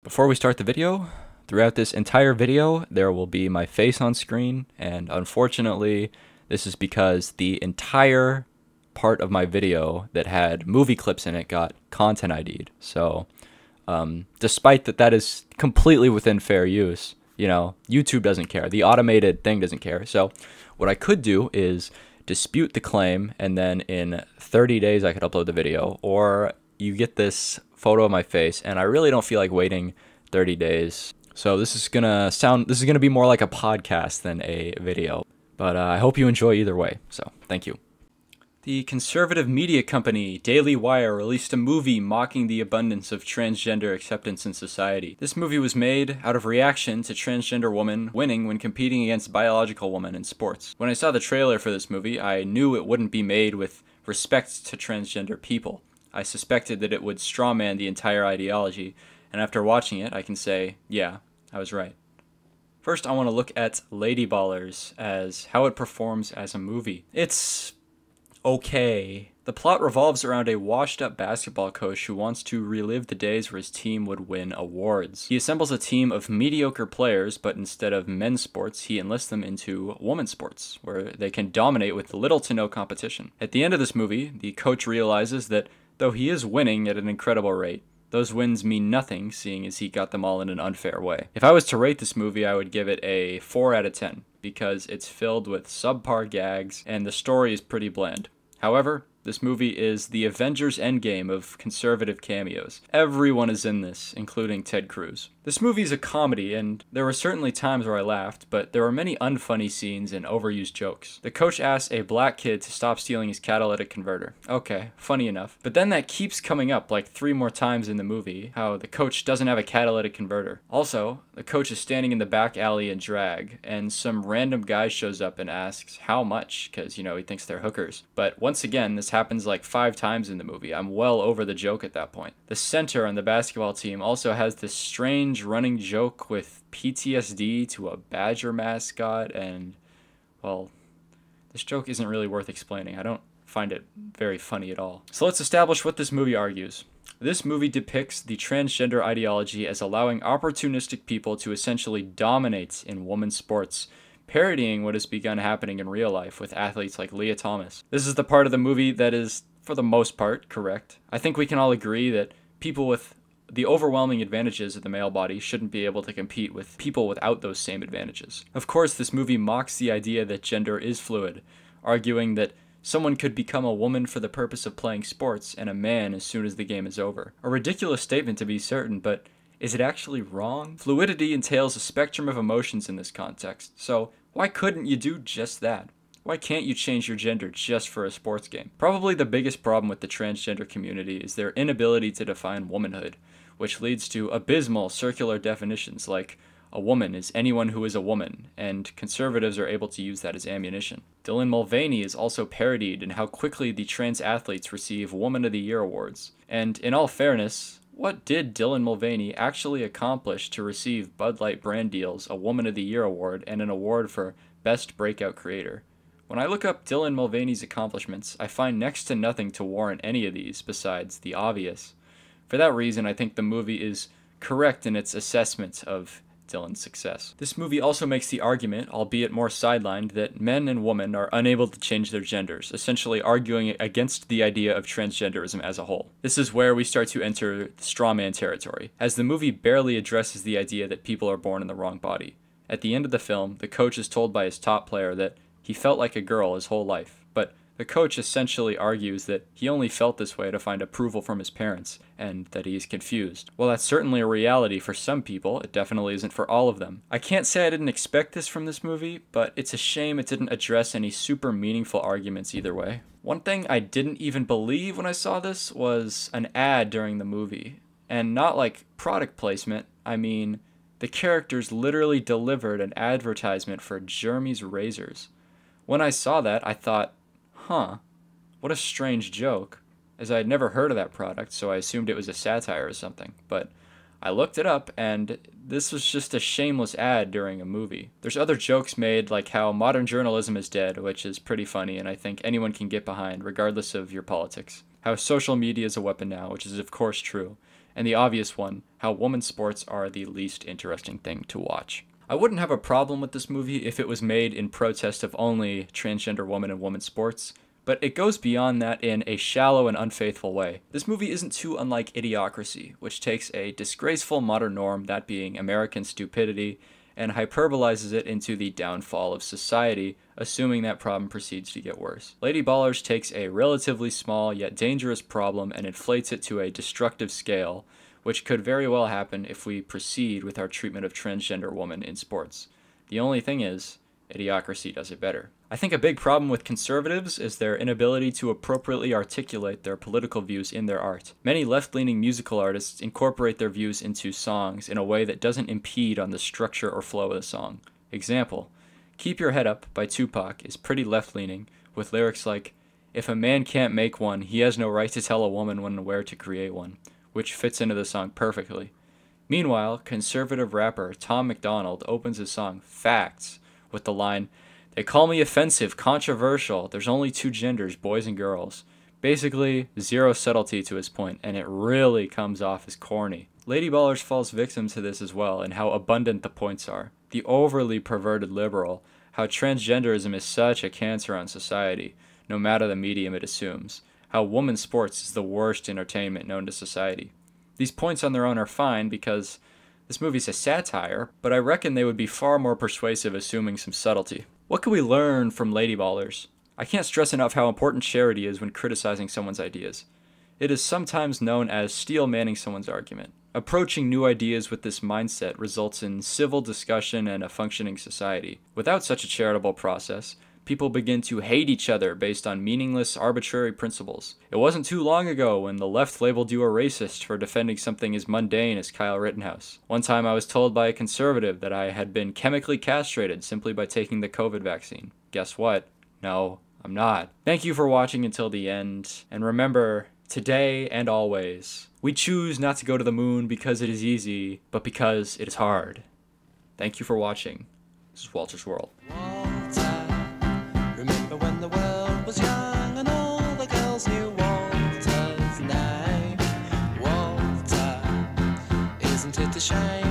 Before we start the video, throughout this entire video, there will be my face on screen, and unfortunately, this is because the entire part of my video that had movie clips in it got content ID'd. So, despite that is completely within fair use, YouTube doesn't care. The automated thing doesn't care. So, what I could do is dispute the claim, and then in 30 days I could upload the video, or you get this photo of my face, and I really don't feel like waiting 30 days. So this is gonna be more like a podcast than a video, but I hope you enjoy either way. So thank you. The conservative media company Daily Wire released a movie mocking the abundance of transgender acceptance in society. This movie was made out of reaction to transgender women winning when competing against biological women in sports. When I saw the trailer for this movie, I knew it wouldn't be made with respect to transgender people. I suspected that it would strawman the entire ideology, and after watching it, I can say, yeah, I was right. First, I want to look at Ladyballers as how it performs as a movie. It's okay. The plot revolves around a washed-up basketball coach who wants to relive the days where his team would win awards. He assembles a team of mediocre players, but instead of men's sports, he enlists them into women's sports, where they can dominate with little to no competition. At the end of this movie, the coach realizes that though he is winning at an incredible rate, those wins mean nothing, seeing as he got them all in an unfair way. If I was to rate this movie, I would give it a 4 out of 10, because it's filled with subpar gags, and the story is pretty bland. However, this movie is the Avengers Endgame of conservative cameos. Everyone is in this, including Ted Cruz. This movie is a comedy, and there were certainly times where I laughed, but there were many unfunny scenes and overused jokes. The coach asks a black kid to stop stealing his catalytic converter. Okay, funny enough. But then that keeps coming up like 3 more times in the movie, how the coach doesn't have a catalytic converter. Also, the coach is standing in the back alley in drag, and some random guy shows up and asks how much, because, he thinks they're hookers. But once again, this happens like 5 times in the movie. I'm well over the joke at that point. The center on the basketball team also has this strange running joke with PTSD to a Badger mascot, and, well, this joke isn't really worth explaining. I don't find it very funny at all. So let's establish what this movie argues. This movie depicts the transgender ideology as allowing opportunistic people to essentially dominate in women's sports, parodying what has begun happening in real life with athletes like Leah Thomas. This is the part of the movie that is, for the most part, correct. I think we can all agree that people with the overwhelming advantages of the male body shouldn't be able to compete with people without those same advantages. Of course, this movie mocks the idea that gender is fluid, arguing that someone could become a woman for the purpose of playing sports and a man as soon as the game is over. A ridiculous statement to be certain, but is it actually wrong? Fluidity entails a spectrum of emotions in this context, so why couldn't you do just that? Why can't you change your gender just for a sports game? Probably the biggest problem with the transgender community is their inability to define womanhood, which leads to abysmal circular definitions like a woman is anyone who is a woman, and conservatives are able to use that as ammunition. Dylan Mulvaney is also parodied in how quickly the trans athletes receive Woman of the Year awards. And in all fairness, what did Dylan Mulvaney actually accomplish to receive Bud Light brand deals, a Woman of the Year award, and an award for Best Breakout Creator? When I look up Dylan Mulvaney's accomplishments, I find next to nothing to warrant any of these besides the obvious. For that reason, I think the movie is correct in its assessment of Dylan's success. This movie also makes the argument, albeit more sidelined, that men and women are unable to change their genders, essentially arguing against the idea of transgenderism as a whole. This is where we start to enter the strawman territory, as the movie barely addresses the idea that people are born in the wrong body. At the end of the film, the coach is told by his top player that he felt like a girl his whole life, but the coach essentially argues that he only felt this way to find approval from his parents, and that he is confused. While that's certainly a reality for some people, it definitely isn't for all of them. I can't say I didn't expect this from this movie, but it's a shame it didn't address any super meaningful arguments either way. One thing I didn't even believe when I saw this was an ad during the movie. And not like product placement, I mean, the characters literally delivered an advertisement for Jeremy's Razors. When I saw that, I thought, huh, what a strange joke, as I had never heard of that product, so I assumed it was a satire or something. But I looked it up, and this was just a shameless ad during a movie. There's other jokes made, like how modern journalism is dead, which is pretty funny, and I think anyone can get behind, regardless of your politics. How social media is a weapon now, which is of course true. and the obvious one, how women's sports are the least interesting thing to watch. I wouldn't have a problem with this movie if it was made in protest of only transgender women and women's sports, but it goes beyond that in a shallow and unfaithful way. This movie isn't too unlike Idiocracy, which takes a disgraceful modern norm, that being American stupidity, and hyperbolizes it into the downfall of society, assuming that problem proceeds to get worse. Ladyballers takes a relatively small yet dangerous problem and inflates it to a destructive scale, which could very well happen if we proceed with our treatment of transgender women in sports. The only thing is, Idiocracy does it better. I think a big problem with conservatives is their inability to appropriately articulate their political views in their art. Many left-leaning musical artists incorporate their views into songs in a way that doesn't impede on the structure or flow of the song. Example, Keep Your Head Up by Tupac is pretty left-leaning, with lyrics like, "If a man can't make one, he has no right to tell a woman when and where to create one," which fits into the song perfectly. Meanwhile, conservative rapper Tom MacDonald opens his song Facts with the line, "They call me offensive, controversial, there's only two genders, boys and girls." Basically, zero subtlety to his point, and it really comes off as corny. Ladyballers falls victim to this as well, and how abundant the points are. The overly perverted liberal, how transgenderism is such a cancer on society, no matter the medium it assumes. How women's sports is the worst entertainment known to society. These points on their own are fine because this movie's a satire, but I reckon they would be far more persuasive assuming some subtlety. What can we learn from Ladyballers? I can't stress enough how important charity is when criticizing someone's ideas. It is sometimes known as steel manning someone's argument. Approaching new ideas with this mindset results in civil discussion and a functioning society. Without such a charitable process, people begin to hate each other based on meaningless, arbitrary principles. It wasn't too long ago when the left labeled you a racist for defending something as mundane as Kyle Rittenhouse. One time I was told by a conservative that I had been chemically castrated simply by taking the COVID vaccine. Guess what? No, I'm not. Thank you for watching until the end, and remember, today and always, we choose not to go to the moon because it is easy, but because it is hard. Thank you for watching. This is Walter's World. Remember when the world was young and all the girls knew Walter's name? Walter, isn't it a shame?